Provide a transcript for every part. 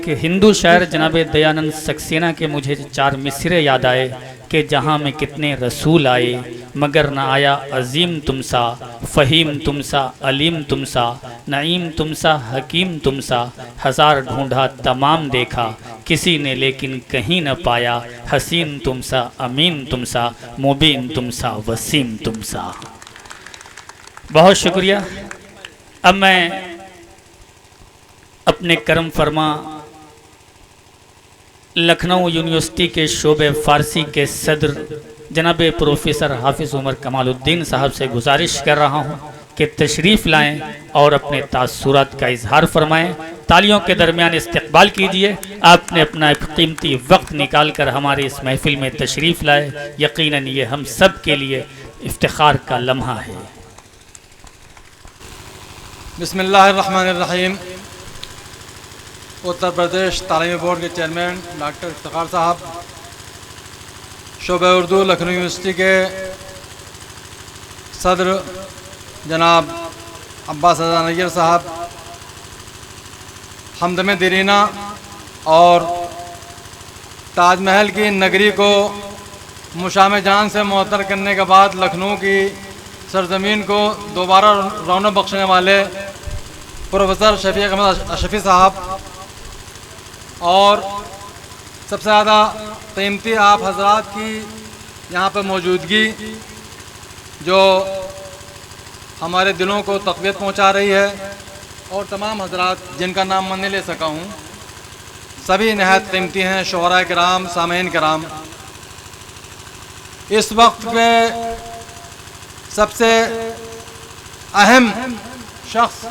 کہ ہندو شاعر جناب دیانند سکسینہ کے مجھے 4 مصرے یاد آئے کہ جہاں میں کتنے رسول آئے مگر نہ آیا عظیم تم سا، فہیم تم سا، علیم تم سا، نعیم تم سا، حکیم تم سا، ہزار ڈھونڈا تمام دیکھا کسی نے لیکن کہیں نہ پایا، حسین تم سا، امین تم سا، مبین تم سا، وسیم تم سا۔ بہت شکریہ۔ اب میں اپنے کرم فرما لکھنؤ یونیورسٹی کے شعبہ فارسی کے صدر جناب پروفیسر حافظ عمر کمال الدین صاحب سے گزارش کر رہا ہوں کہ تشریف لائیں اور اپنے تاثرات کا اظہار فرمائیں۔ تالیوں کے درمیان استقبال کیجئے۔ آپ نے اپنا ایک قیمتی وقت نکال کر ہماری اس محفل میں تشریف لائے، یقیناً یہ ہم سب کے لیے افتخار کا لمحہ ہے۔ بسم اللہ الرحمن الرحیم۔ اتر پردیش تعلیمی بورڈ کے چیئرمین ڈاکٹر افتخار صاحب، شعبہ اردو لکھنؤ یونیورسٹی کے صدر جناب عباس رضا نیر صاحب، ہمدم دیرینہ اور تاج محل کی نگری کو مشام جان سے معطر کرنے کے بعد لکھنؤ کی سرزمین کو دوبارہ رونق بخشنے والے پروفیسر شفیق احمد اشرفی صاحب، اور سب سے زیادہ قیمتی آپ حضرات کی یہاں پر موجودگی جو ہمارے دلوں کو تقویت پہنچا رہی ہے، اور تمام حضرات جن کا نام میں نہیں لے سکا ہوں، سبھی نہایت قیمتی ہیں۔ شعراء کرام، سامعین کرام، اس وقت کے سب سے اہم شخص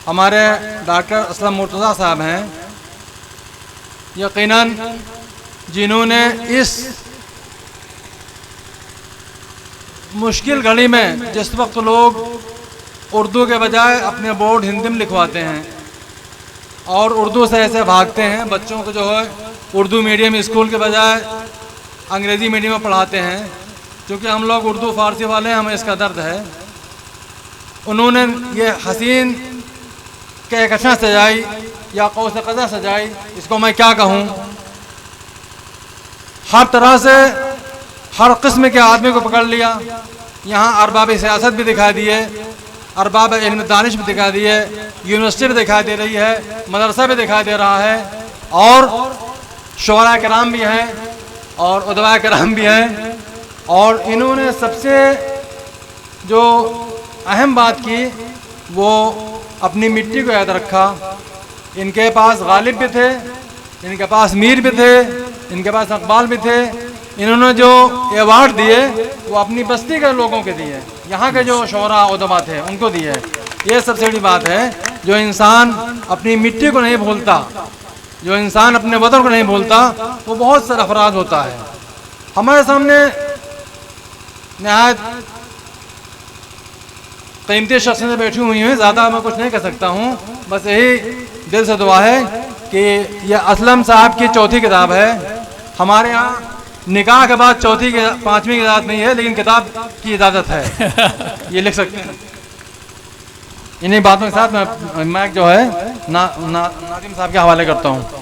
ہمارے ڈاکٹر اسلم مرتضیٰ صاحب ہیں، یقیناً جنہوں نے اس مشکل گھڑی میں جس وقت لوگ اردو کے بجائے اپنے بورڈ ہندی میں لکھواتے ہیں اور اردو سے ایسے بھاگتے ہیں، بچوں کو جو ہے اردو میڈیم اسکول کے بجائے انگریزی میڈیم میں پڑھاتے ہیں، کیونکہ ہم لوگ اردو فارسی والے ہیں، ہمیں اس کا درد ہے۔ انہوں نے یہ حسین کہکشاں سجائی یا قوس قزح سجائی، اس کو میں کیا کہوں، ہر طرح سے ہر قسم کے آدمی کو پکڑ لیا۔ یہاں ارباب سیاست بھی دکھا دیے، ارباب علم دانش بھی دکھا دیے، یونیورسٹی بھی دکھائی دے رہی ہے، مدرسہ بھی دکھائی دے رہا ہے، اور شعراء کرام بھی ہیں اور ادباء کرام بھی ہیں۔ اور انہوں نے سب سے جو اہم بات کی وہ اپنی مٹی کو یاد رکھا۔ ان کے پاس غالب بھی تھے، ان کے پاس میر بھی تھے، ان کے پاس اقبال بھی تھے۔ انہوں نے جو ایوارڈ دیے وہ اپنی بستی کے لوگوں کے دیے، یہاں کے جو شعراء ادباء تھے ان کو دیے۔ یہ سب سے بڑی بات ہے، جو انسان اپنی مٹی کو نہیں بھولتا، جو انسان اپنے وطن کو نہیں بھولتا، وہ بہت سرفراز ہوتا ہے۔ ہمارے سامنے نہایت قیمتی شخصیتیں بیٹھی ہوئی ہیں، زیادہ میں کچھ نہیں کہہ سکتا ہوں، بس یہی دل سے دعا ہے کہ یہ اسلم صاحب کی 4تھی کتاب ہے۔ ہمارے ہاں نکاح کے بعد 5ویں کی اجازت نہیں ہے، لیکن کتاب کی اجازت ہے، یہ لکھ سکتے ہیں۔ انہیں باتوں کے ساتھ میں جو ہے ناظم صاحب کے حوالے کرتا ہوں۔